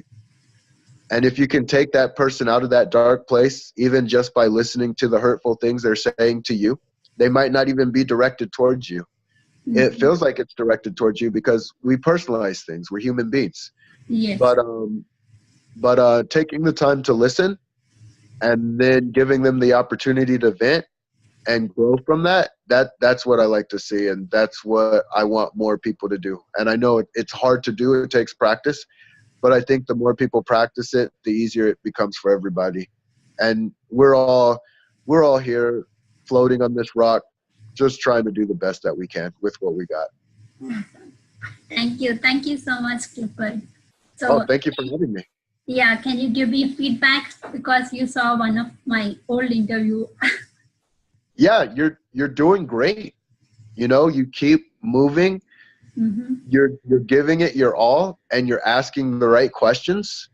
S4: And if you can take that person out of that dark place, even just by listening to the hurtful things they're saying to you, they might not even be directed towards you. It feels like it's directed towards you because we personalize things. We're human beings.
S5: Yes.
S4: But taking the time to listen and then giving them the opportunity to vent and grow from that's what I like to see, and that's what I want more people to do. And I know it's hard to do. It takes practice, but I think the more people practice it, the easier it becomes for everybody. And we're all here floating on this rock, just trying to do the best that we can with what we got.
S5: Awesome. Thank you so much, Clifford. So,
S4: thank you for having me.
S5: Yeah, can you give me feedback because you saw one of my old interview?
S4: Yeah, you're doing great. You know, you keep moving. You're giving it your all, and you're asking the right questions.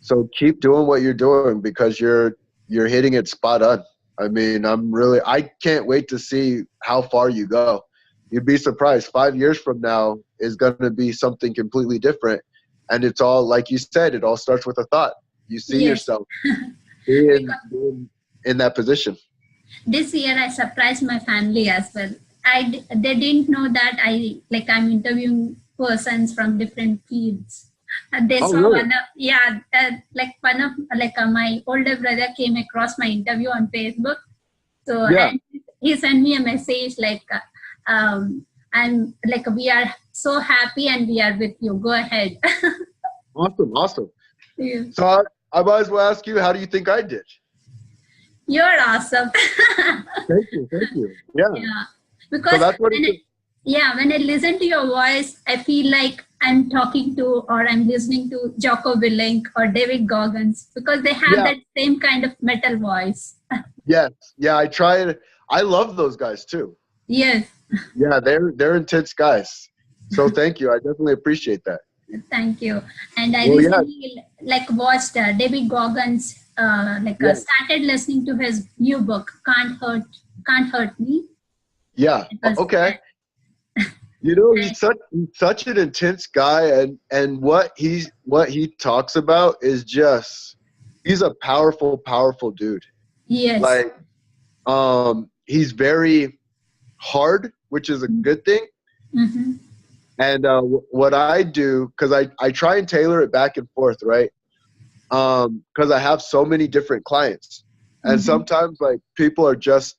S4: So keep doing what you're doing because you're hitting it spot on. I mean, I can't wait to see how far you go. You'd be surprised. 5 years from now is going to be something completely different. And it's all, like you said, it all starts with a thought. You see yourself being in that position.
S5: This year I surprised my family as well. They didn't know that I'm interviewing persons from different fields. They saw
S4: really?
S5: My older brother came across my interview on Facebook. So and he sent me a message and we are so happy and we are with you. Go ahead.
S4: Awesome.
S5: Yeah.
S4: So I might as well ask you, how do you think I did?
S5: You're awesome.
S4: Thank you.
S5: Yeah. Because
S4: so that's what
S5: when I listen to your voice, I feel like I'm talking to or I'm listening to Jocko Willink or David Goggins because they have that same kind of metal voice.
S4: Yes. Yeah, I tried. I love those guys too.
S5: Yes.
S4: Yeah, they're intense guys. So thank you. I definitely appreciate that.
S5: Thank you. And I recently watched David Goggins started listening to his new book, Can't Hurt Me.
S4: Yeah. Okay. You know, he's such an intense guy, and what he talks about is just, he's a powerful dude.
S5: Yes.
S4: He's very hard, which is a good thing. And what I do, because I try and tailor it back and forth, right? Because I have so many different clients, and sometimes people are just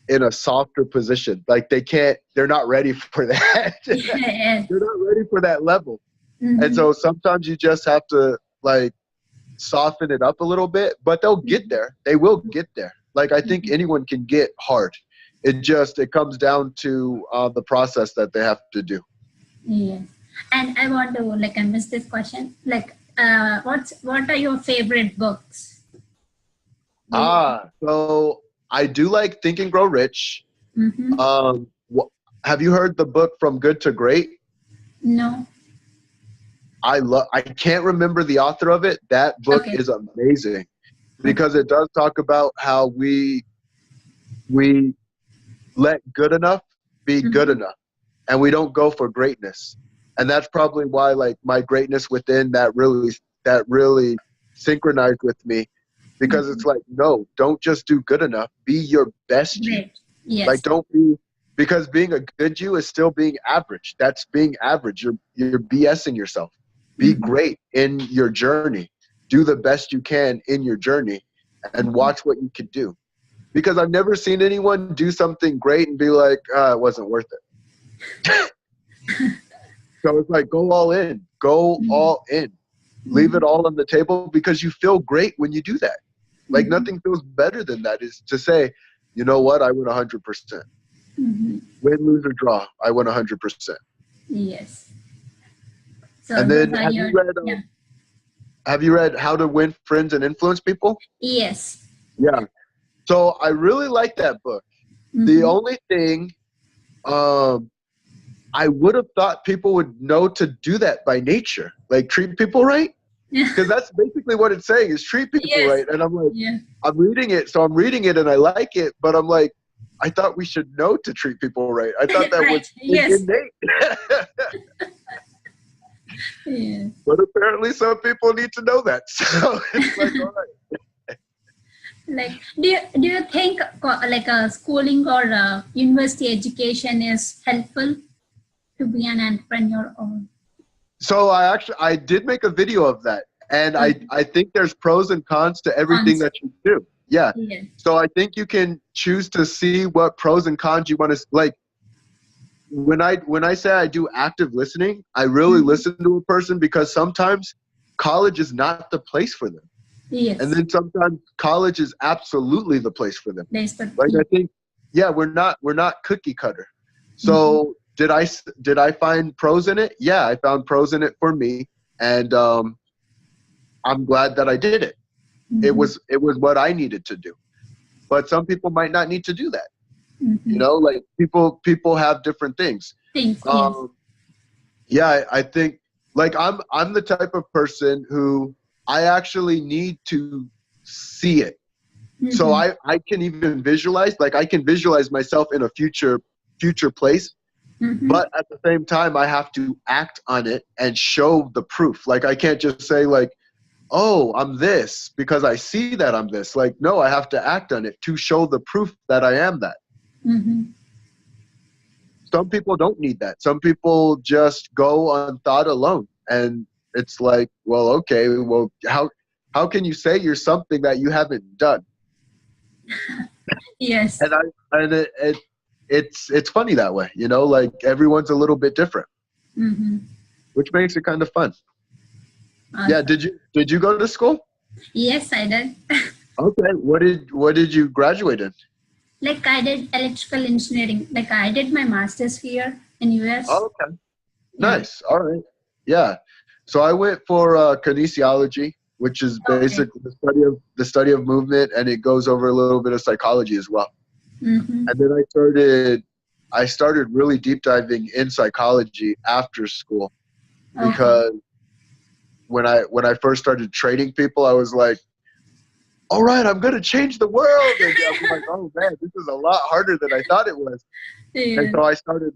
S4: in a softer position, they're not ready for that. They're not ready for that level. And so sometimes you just have to soften it up a little bit, but they'll get there. They will get there. I think anyone can get hard. It comes down to the process that they have to do.
S5: Yes. And I want to I missed this question. what are your favorite books?
S4: So I do like Think and Grow Rich.
S5: Mm-hmm.
S4: Have you heard the book From Good to Great?
S5: No.
S4: I can't remember the author of it. That book
S5: Okay.
S4: is amazing because it does talk about how we let good enough be good enough, and we don't go for greatness. And that's probably why, like, my greatness within that really synchronized with me, because it's like, no, don't just do good enough. Be your best you.
S5: Great. Yes.
S4: Like, don't be, because being a good you is still being average. That's being average. You're BSing yourself. Be great in your journey. Do the best you can in your journey, and watch what you can do. Because I've never seen anyone do something great and be like, it wasn't worth it. So it's like, go all in. Go all in. Leave it all on the table, because you feel great when you do that. Like, nothing feels better than that, is to say, you know what, I went 100%. Win, lose, or draw, I went 100%.
S5: Yes. So
S4: And then have you read How to Win Friends and Influence People?
S5: Yes.
S4: Yeah. So I really like that book. The only thing, I would have thought people would know to do that by nature, like treat people right. Because that's basically what it's saying, is treat people right. And I'm like, I'm reading it and I like it, but I'm like, I thought we should know to treat people right. I thought that was innate. But apparently some people need to know that. So it's like, all right.
S5: Like, do you think like a schooling or university education is helpful to be an entrepreneur? Or
S4: So I did make a video of that, and I think there's pros and cons to everything that you do. Yeah. So I think you can choose to see what pros and cons you want to like. When I say I do active listening, I really listen to a person, because sometimes college is not the place for them.
S5: Yes.
S4: And then sometimes college is absolutely the place for them. Like, I think, we're not cookie cutter. So did I find pros in it? Yeah, I found pros in it for me, and I'm glad that I did it. It was what I needed to do. But some people might not need to do that. You know, like, people have different things. I think, like, I'm the type of person who I actually need to see it. So I can even visualize, like, I can visualize myself in a future place. But at the same time, I have to act on it and show the proof. Like, I can't just say, like, oh, I'm this because I see that I'm this. Like, no, I have to act on it to show the proof that I am that. Some people don't need that. Some people just go on thought alone. And it's like, well, okay, well, how can you say you're something that you haven't done?
S5: Yes.
S4: And it's funny that way, you know, like, everyone's a little bit different, which makes it kind of fun. Awesome. Yeah. Did you go to school?
S5: Yes, I did.
S4: Okay. What did you graduate in?
S5: Like, I did electrical engineering. Like, I did my master's here in US.
S4: Oh, okay. Nice. All right. Yeah. So I went for kinesiology, which is basically the study of movement, and it goes over a little bit of psychology as well. And then I started really deep diving in psychology after school, because when I first started training people, I was like, all right, I'm going to change the world. And I'm like, oh man, this is a lot harder than I thought it was. And so I started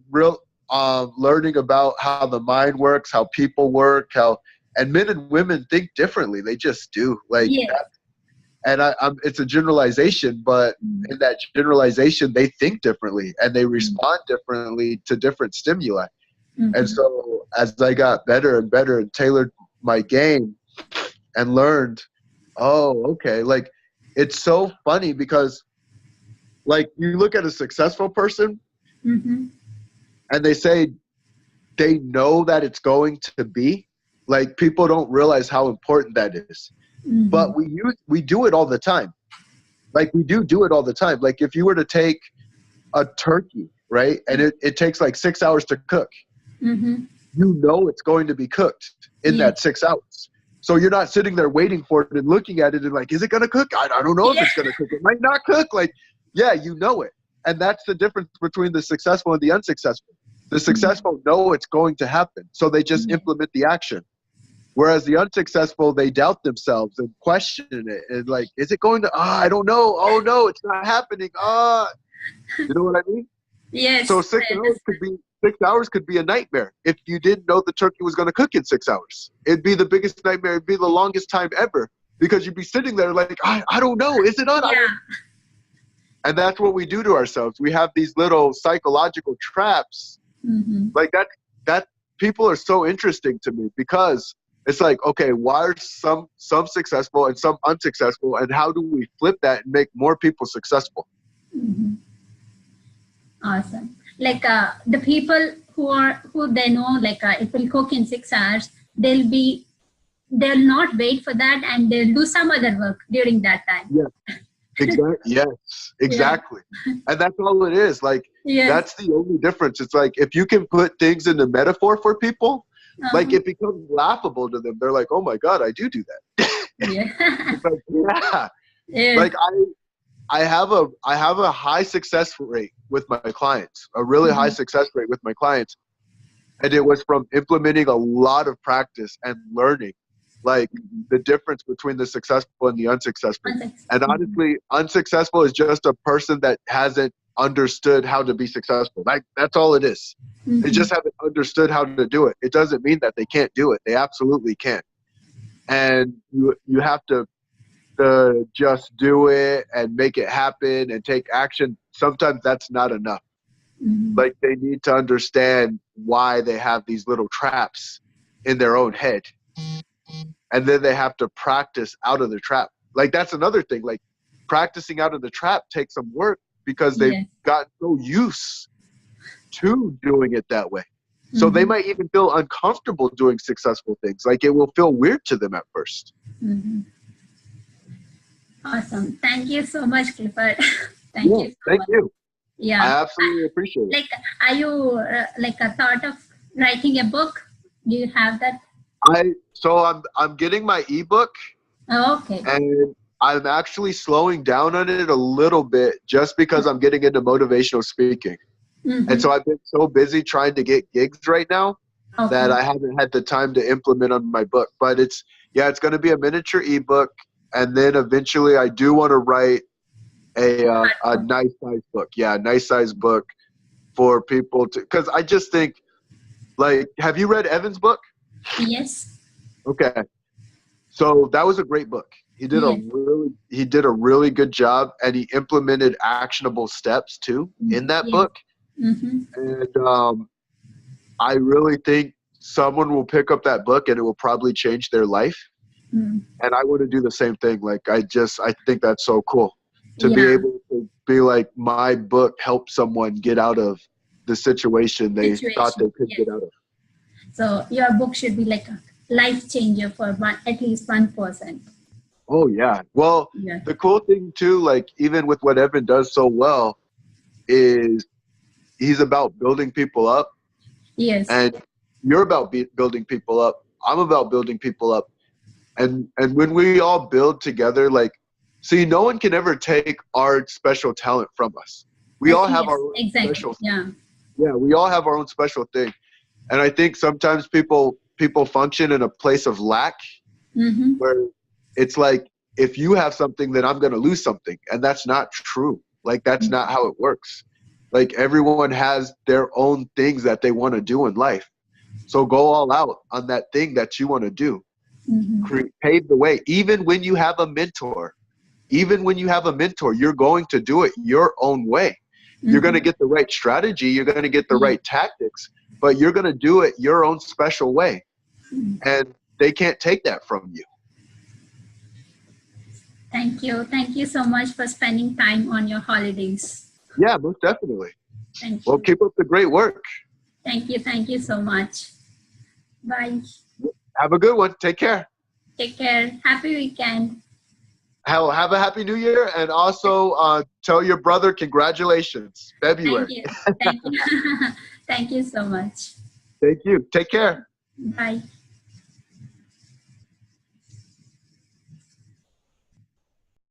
S4: learning about how the mind works, how people work, and men and women think differently. They just do. Like, and it's a generalization, but in that generalization, they think differently and they respond differently to different stimuli. And so as I got better and better and tailored my game and learned, oh, okay, like, it's so funny because, like, you look at a successful person and they say they know that it's going to be, like, people don't realize how important that is. But we do it all the time. Like, we do it all the time. Like, if you were to take a turkey, right, and it takes like 6 hours to cook, you know it's going to be cooked in that 6 hours. So you're not sitting there waiting for it and looking at it and like, is it going to cook? I don't know if it's going to cook. It might not cook. Like, yeah, you know it. And that's the difference between the successful and the unsuccessful. The successful know it's going to happen, so they just implement the action. Whereas the unsuccessful, they doubt themselves and question it. And like, is it going to, I don't know. Oh no, it's not happening. You know what I mean?
S5: Yes.
S4: So 6 hours could be a nightmare if you didn't know the turkey was going to cook in 6 hours. It'd be the biggest nightmare. It'd be the longest time ever because you'd be sitting there like, I don't know. Is it on?
S5: Yeah.
S4: And that's what we do to ourselves. We have these little psychological traps. Like that people are so interesting to me because it's like, okay, why are some successful and some unsuccessful, and how do we flip that and make more people successful?
S5: Awesome. Like the people who they know like it will cook in 6 hours, they'll not wait for that and they'll do some other work during that time.
S4: Yeah. Exactly. Yes, exactly. Yeah. And that's all it is. Like, that's the only difference. It's like, if you can put things into metaphor for people, like it becomes laughable to them. They're like, oh my God, I do that. It's like, like I have a high success rate with my clients, a really high success rate with my clients. And it was from implementing a lot of practice and learning, like the difference between the successful and the unsuccessful. And honestly, unsuccessful is just a person that hasn't understood how to be successful. Like, that's all it is. They just haven't understood how to do it. It doesn't mean that they can't do it. They absolutely can. And you have to just do it and make it happen and take action. Sometimes that's not enough. Like, they need to understand why they have these little traps in their own head. And then they have to practice out of the trap. Like, that's another thing. Like, practicing out of the trap takes some work because they've gotten so used to doing it that way. So they might even feel uncomfortable doing successful things. Like, it will feel weird to them at first.
S5: Awesome. Thank you so much, Clifford. Thank
S4: you.
S5: Yeah.
S4: I absolutely appreciate it.
S5: Like, are you like a thought of writing a book? Do you have that?
S4: I'm getting my ebook.
S5: Oh, okay.
S4: And I'm actually slowing down on it a little bit just because I'm getting into motivational speaking. And so I've been so busy trying to get gigs right now that I haven't had the time to implement on my book. But it's going to be a miniature ebook. And then eventually I do want to write a nice size book. Yeah, a nice size book for people to, because I just think, like, have you read Evan's book?
S5: Yes.
S4: Okay. So that was a great book. He did a really good job, and he implemented actionable steps too in that book. And I really think someone will pick up that book and it will probably change their life. And I want to do the same thing. Like, I think that's so cool to be able to be like, my book helped someone get out of the situation they thought they could get out of.
S5: So your book should be like a life changer for at least one person.
S4: Oh yeah. Well, the cool thing too, like, even with what Evan does so well, is he's about building people up.
S5: Yes.
S4: And you're about building people up. I'm about building people up. And when we all build together, like, see, no one can ever take our special talent from us. We all have our own special thing. Yeah, we all have our own special thing. And I think sometimes people function in a place of lack, where it's like, if you have something, then I'm going to lose something. And that's not true. Like, that's not how it works. Like, everyone has their own things that they want to do in life. So go all out on that thing that you want to do. Pave the way. Even when you have a mentor, you're going to do it your own way. You're going to get the right strategy. You're going to get the right tactics, but you're going to do it your own special way. And they can't take that from you.
S5: Thank you. Thank you so much for spending time on your holidays.
S4: Yeah, most definitely.
S5: Thank you.
S4: Well, keep up the great work.
S5: Thank you. Thank you so much. Bye.
S4: Have a good one. Take care.
S5: Take care. Happy weekend.
S4: Have a happy new year. And also tell your brother congratulations. February.
S5: Thank you. Thank you. Thank you so much.
S4: Thank you. Take care.
S5: Bye.